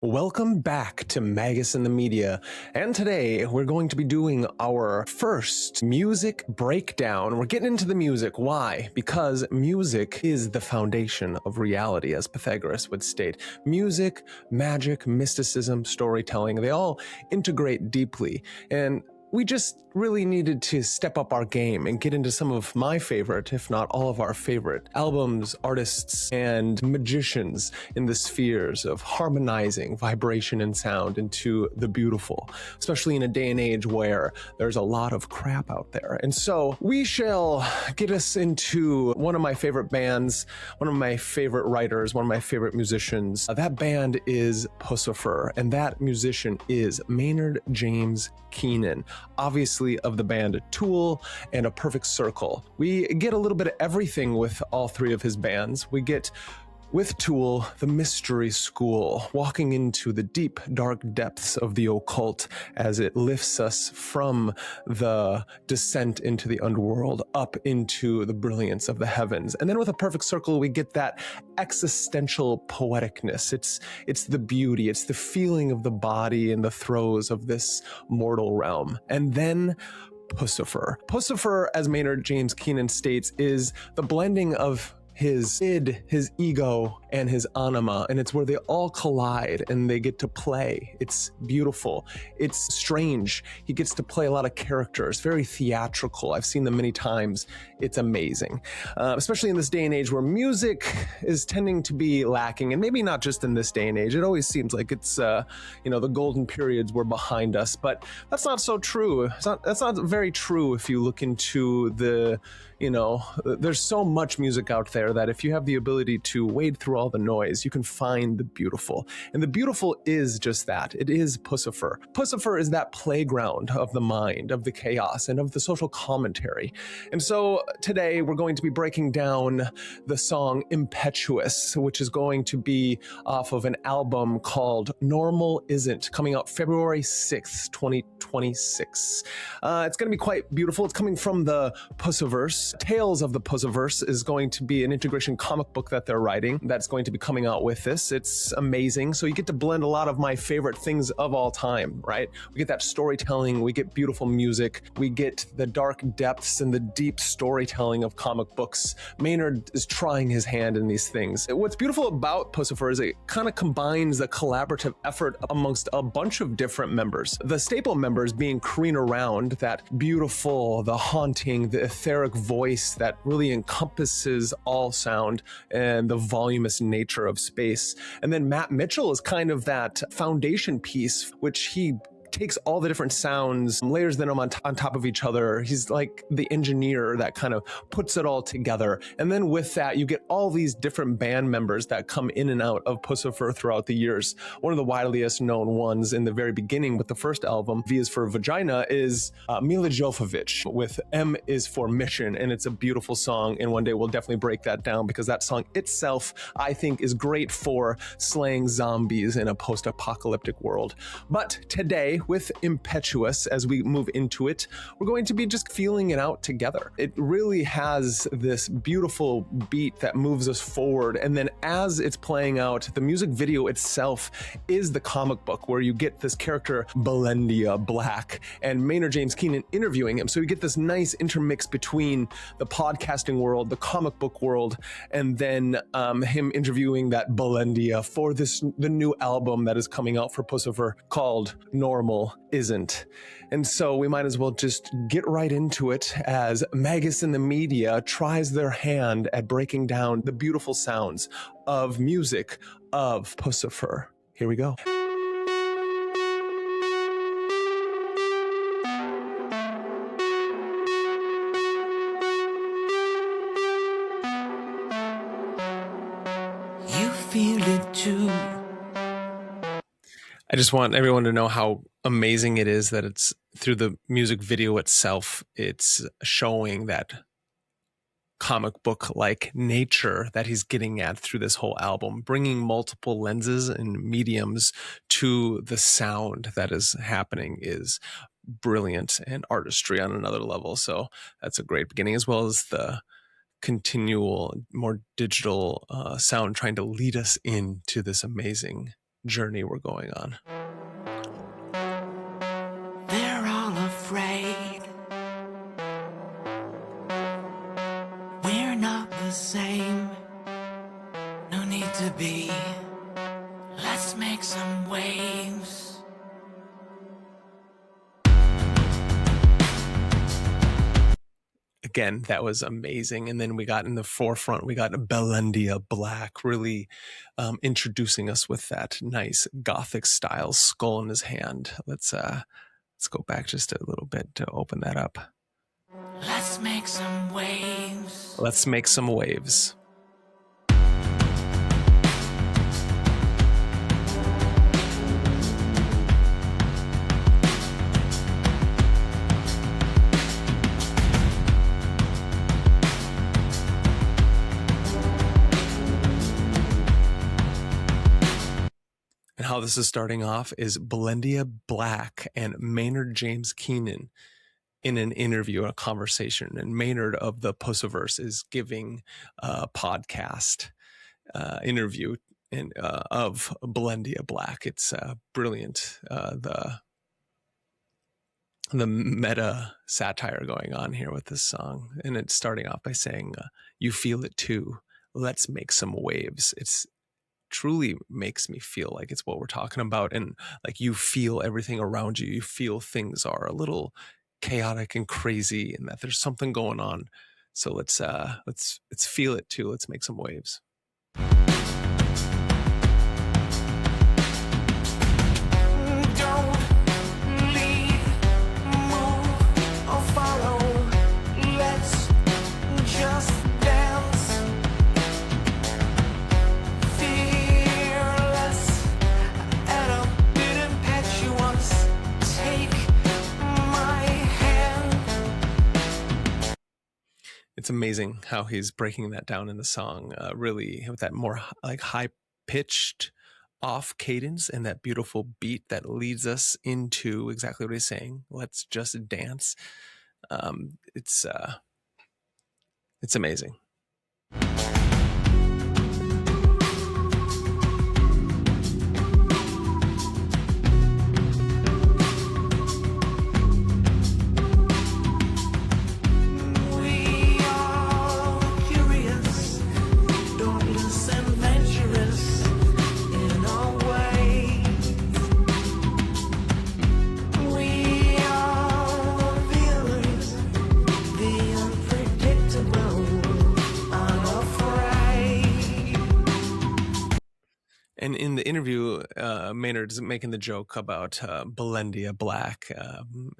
Welcome back to Magus in the Media, and today we're going to be doing our first music breakdown. We're getting into the music. Why? Because music is the foundation of reality, as Pythagoras would state. Music, magic, mysticism, storytelling, they all integrate deeply, and we just really needed to step up our game and get into some of my favorite, if not all of our favorite, albums, artists, and magicians in the spheres of harmonizing vibration and sound into the beautiful, especially in a day and age where there's a lot of crap out there. And so we shall get us into one of my favorite bands, one of my favorite writers, one of my favorite musicians. That band is Puscifer, and that musician is Maynard James Keenan, obviously of the band Tool and A Perfect Circle. We get a little bit of everything with all three of his bands. We get, with Tool, the mystery school, walking into the deep, dark depths of the occult as it lifts us from the descent into the underworld up into the brilliance of the heavens. And then with A Perfect Circle, we get that existential poeticness. It's the beauty, it's the feeling of the body in the throes of this mortal realm. And then Puscifer. Puscifer, as Maynard James Keenan states, is the blending of his id, his ego, and his anima, and it's where they all collide and they get to play. It's beautiful. It's strange. He gets to play a lot of characters, very theatrical. I've seen them many times. It's amazing, especially in this day and age where music is tending to be lacking, and maybe not just in this day and age. It always seems like it's, the golden periods were behind us, but that's not so true. That's not very true if you look into the, there's so much music out there that if you have the ability to wade through all the noise, you can find the beautiful. And the beautiful is just that. It is Puscifer. Puscifer is that playground of the mind, of the chaos, and of the social commentary. And so today we're going to be breaking down the song Impetuous, which is going to be off of an album called Normal Isn't, coming out February 6th, 2026. It's going to be quite beautiful. It's coming from the Pusciverse. Tales of the Pusciverse is going to be an integration comic book that they're writing that's going to be coming out with this. It's amazing. So you get to blend a lot of my favorite things of all time, right? We get that storytelling, we get beautiful music, we get the dark depths and the deep storytelling of comic books. Maynard is trying his hand in these things. What's beautiful about Puscifer is it kind of combines the collaborative effort amongst a bunch of different members. The staple members being Karina Round, that beautiful, the haunting, the etheric voice that really encompasses all sound and the voluminous nature of space. And then Matt Mitchell is kind of that foundation piece, which he takes all the different sounds, layers them on top of each other. He's like the engineer that kind of puts it all together. And then with that, you get all these different band members that come in and out of Puscifer throughout the years. One of the wideliest known ones in the very beginning with the first album, V is for Vagina, is Mila Jovovich with M is for Mission. And it's a beautiful song. And one day we'll definitely break that down because that song itself, I think, is great for slaying zombies in a post-apocalyptic world. But today, with Impetuous, as we move into it, we're going to be just feeling it out together. It really has this beautiful beat that moves us forward, and then as it's playing out, the music video itself is the comic book where you get this character Belendia Black and Maynard James Keenan interviewing him. So you get this nice intermix between the podcasting world, the comic book world, and then him interviewing that Belendia for the new album that is coming out for Puscifer called Normal Isn't. And so we might as well just get right into it as Magus in the Media tries their hand at breaking down the beautiful sounds of music of Puscifer. Here we go. You feel it too. I just want everyone to know how amazing it is that it's through the music video itself. It's showing that comic book like nature that he's getting at through this whole album, bringing multiple lenses and mediums to the sound that is happening is brilliant, and artistry on another level. So that's a great beginning, as well as the continual, more digital sound trying to lead us into this amazing journey we're going on. They're all afraid. We're not the same. No need to be. Let's make some waves. Again, that was amazing. And then we got in the forefront, we got Belindia Black really introducing us with that nice Gothic style skull in his hand. Let's go back just a little bit to open that up. Let's make some waves. Let's make some waves. And how this is starting off is Belindia Black and Maynard James Keenan in an interview, a conversation. And Maynard of the Puscifer is giving a podcast interview of Belindia Black. It's brilliant. The meta satire going on here with this song. And it's starting off by saying, you feel it too. Let's make some waves. It's truly makes me feel like it's what we're talking about. And like you feel everything around you. You feel things are a little chaotic and crazy and that there's something going on. So let's feel it too. Let's make some waves. It's amazing how he's breaking that down in the song, really with that more like high-pitched off cadence and that beautiful beat that leads us into exactly what he's saying. Let's just dance. It's amazing. And in the interview, Maynard's making the joke about Belindia Black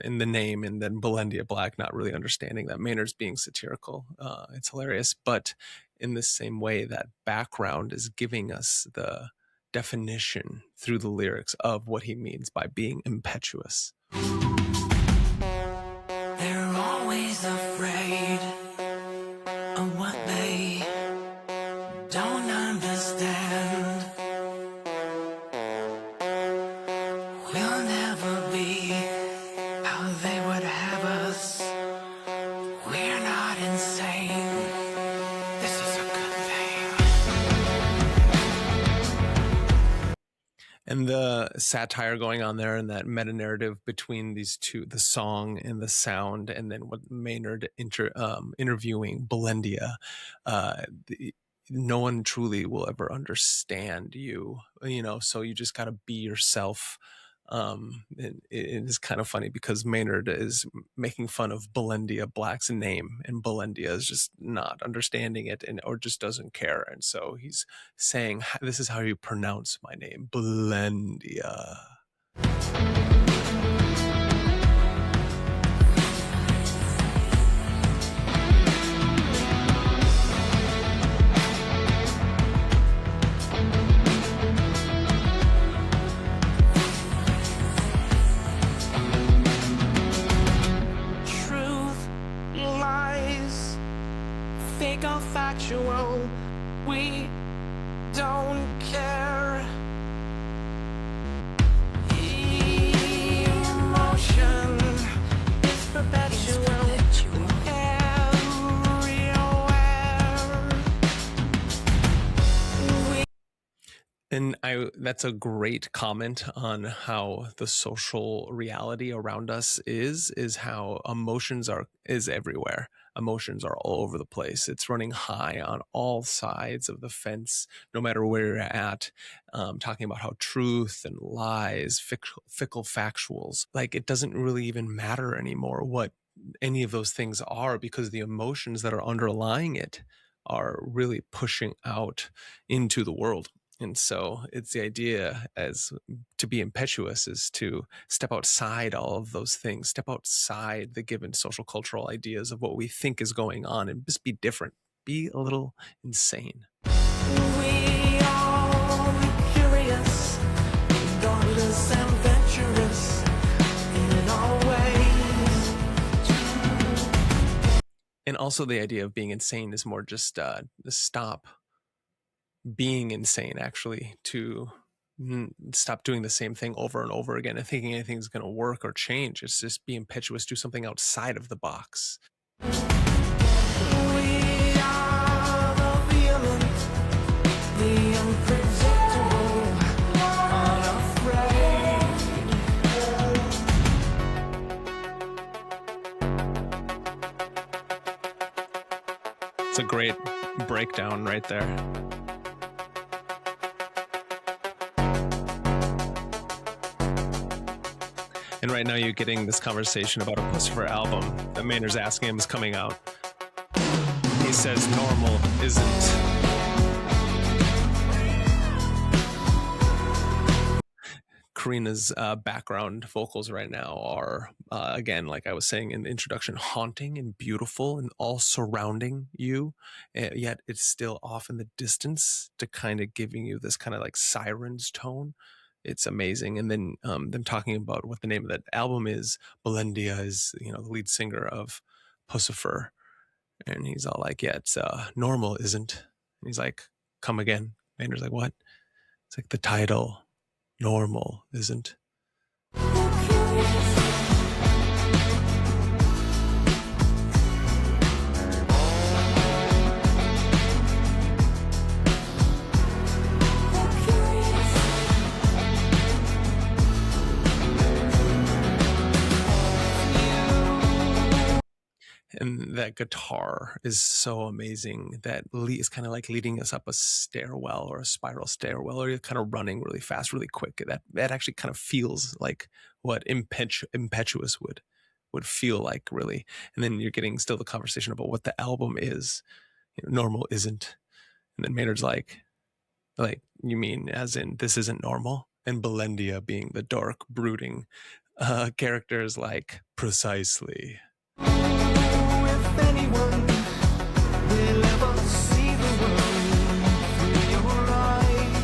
in the name, and then Belindia Black not really understanding that Maynard's being satirical. It's hilarious. But in the same way, that background is giving us the definition through the lyrics of what he means by being impetuous. They're always afraid of what they don't understand. We'll never be how they would have us. We're not insane. This is a good thing. And the satire going on there and that meta narrative between these two, the song and the sound, and then what Maynard interviewing Belindia, no one truly will ever understand you, so you just got to be yourself. It is kind of funny because Maynard is making fun of Belindia Black's name, and Belindia is just not understanding it or just doesn't care. And so he's saying, this is how you pronounce my name, Belindia. Factual, we don't care. Emotion is perpetual, everywhere. And I that's a great comment on how the social reality around us is how emotions is everywhere. Emotions are all over the place. It's running high on all sides of the fence, no matter where you're at. Talking about how truth and lies, fickle factuals, like it doesn't really even matter anymore what any of those things are, because the emotions that are underlying it are really pushing out into the world. And so it's the idea as to be impetuous is to step outside all of those things, step outside the given social cultural ideas of what we think is going on, and just be different, be a little insane. We are curious, godless and venturous in our ways. And also the idea of being insane is more just stop being insane, actually, to stop doing the same thing over and over again and thinking anything's going to work or change. It's just be impetuous, do something outside of the box. We are the vehement, the unpredictable, unafraid. It's a great breakdown right there. And right now you're getting this conversation about a Puscifer album that Maynard's asking him is coming out. He says normal isn't. Karina's background vocals right now are, again, like I was saying in the introduction, haunting and beautiful and all surrounding you, yet it's still off in the distance to kind of giving you this kind of like sirens tone. It's amazing. And then them talking about what the name of that album is. Belendia is, the lead singer of Puscifer. And he's all like, yeah, it's normal, isn't? And he's like, come again. Maynard's like, what? It's like the title, normal, isn't? And that guitar is so amazing. That is kind of like leading us up a stairwell or a spiral stairwell, or you're kind of running really fast, really quick. That actually kind of feels like what Impetuous would feel like, really. And then you're getting still the conversation about what the album is. Normal isn't. And then Maynard's like, you mean as in this isn't normal? And Belendia being the dark, brooding characters, like, precisely. If anyone will ever see the world through your eyes,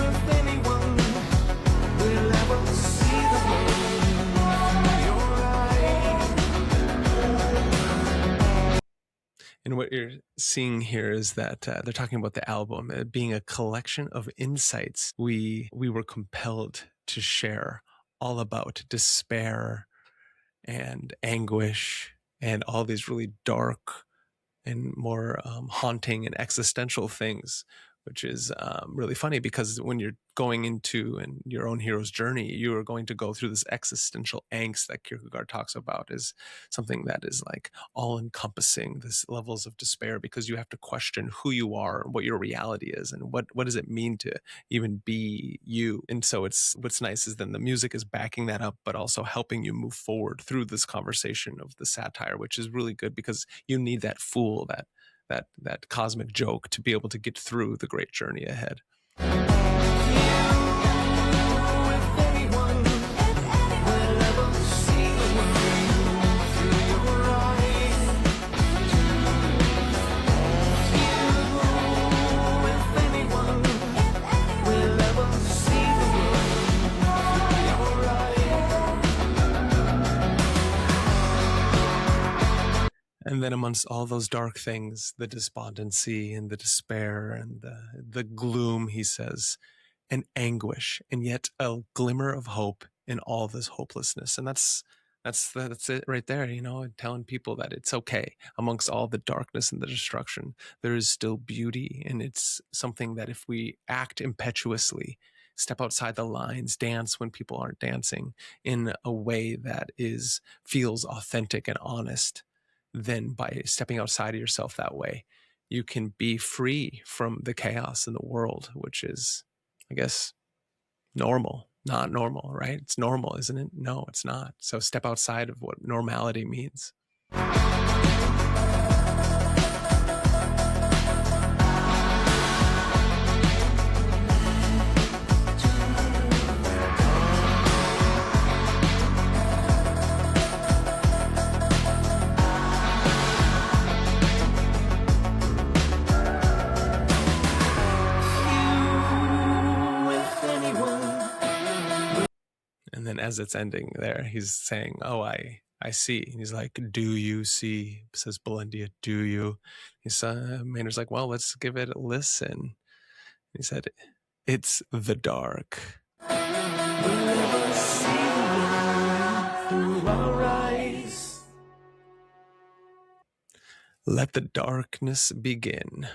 if anyone will ever see the world through your eyes. And what you're seeing here is that they're talking about the album being a collection of insights we were compelled to share, all about despair and anguish and all these really dark and more haunting and existential things, which is really funny, because when you're going into your own hero's journey, you are going to go through this existential angst that Kierkegaard talks about, is something that is like all encompassing, this levels of despair, because you have to question who you are and what your reality is and what does it mean to even be you. And so what's nice is then the music is backing that up, but also helping you move forward through this conversation of the satire, which is really good, because you need that fool, that cosmic joke, to be able to get through the great journey ahead. And then amongst all those dark things, the despondency and the despair and the gloom, he says, and anguish, and yet a glimmer of hope in all this hopelessness. And that's That's it right there, telling people that it's okay amongst all the darkness and the destruction. There is still beauty, and it's something that if we act impetuously, step outside the lines, dance when people aren't dancing in a way that feels authentic and honest, then by stepping outside of yourself that way, you can be free from the chaos in the world, which is, I guess, normal. Not normal, right? It's normal, isn't it? No, it's not. So step outside of what normality means. And then as it's ending there, he's saying, oh, I see. And he's like, do you see? Says Belindia, do you? Maynard's like, well, let's give it a listen. He said, it's the dark. We'll never see the light through our eyes. Let the darkness begin.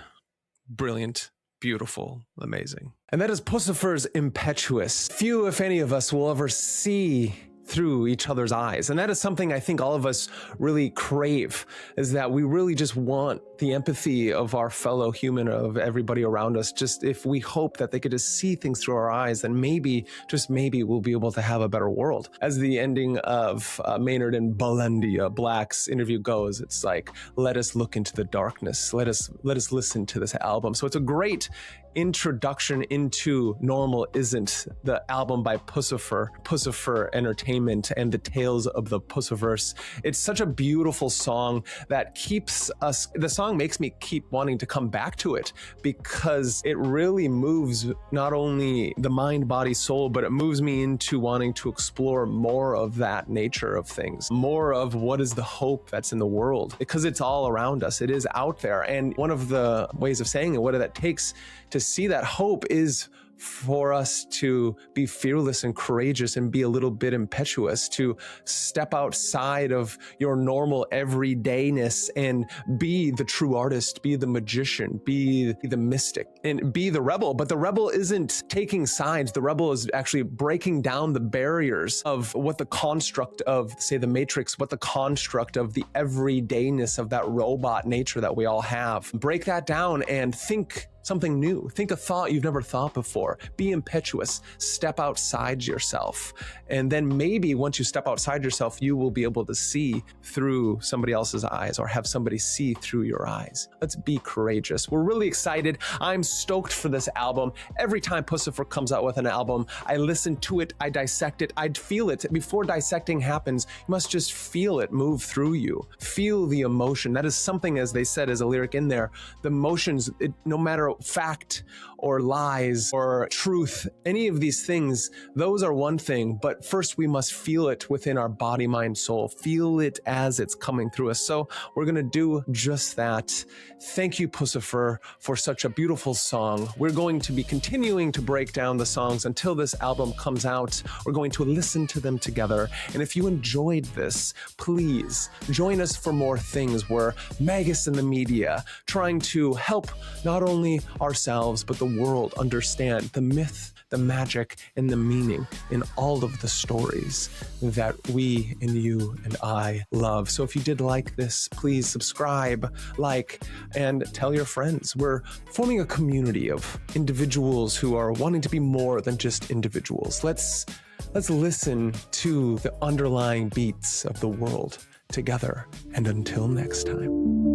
Brilliant. Beautiful, amazing. And that is Puscifer's Impetuous. Few, if any of us, will ever see through each other's eyes. And that is something I think all of us really crave, is that we really just want the empathy of our fellow human, of everybody around us. Just if we hope that they could just see things through our eyes, then maybe, just maybe, we'll be able to have a better world. As the ending of Maynard and Belindia Black's interview goes, it's like, let us look into the darkness. Let us listen to this album. So it's a great introduction into Normal Isn't, the album by Puscifer Entertainment, and the Tales of the Pusciverse. It's such a beautiful song that keeps us, the song makes me keep wanting to come back to it, because it really moves not only the mind, body, soul, but it moves me into wanting to explore more of that nature of things, more of what is the hope that's in the world, because it's all around us. It is out there. And one of the ways of saying it, what that takes to see that hope, is for us to be fearless and courageous and be a little bit impetuous, to step outside of your normal everydayness and be the true artist, be the magician, be the mystic, and be the rebel. But the rebel isn't taking sides. The rebel is actually breaking down the barriers of what the construct of, say, the Matrix, what the construct of the everydayness of that robot nature that we all have. Break that down and think something new. Think a thought you've never thought before. Be impetuous. Step outside yourself. And then maybe once you step outside yourself, you will be able to see through somebody else's eyes, or have somebody see through your eyes. Let's be courageous. We're really excited. I'm stoked for this album. Every time Puscifer comes out with an album, I listen to it, I dissect it, I'd feel it. Before dissecting happens, you must just feel it move through you. Feel the emotion. That is something, as they said, as a lyric in there, the emotions, no matter fact or lies or truth, any of these things, those are one thing, but first we must feel it within our body, mind, soul. Feel it as it's coming through us. So we're going to do just that. Thank you, Puscifer, for such a beautiful song. We're going to be continuing to break down the songs until this album comes out. We're going to listen to them together. And if you enjoyed this, please join us for more things. We're Magus in the media, trying to help not only ourselves, but the world understand the myth, the magic, and the meaning in all of the stories that we and you and I love. So if you did like this, please subscribe, like, and tell your friends. We're forming a community of individuals who are wanting to be more than just individuals. Let's listen to the underlying beats of the world together. And until next time.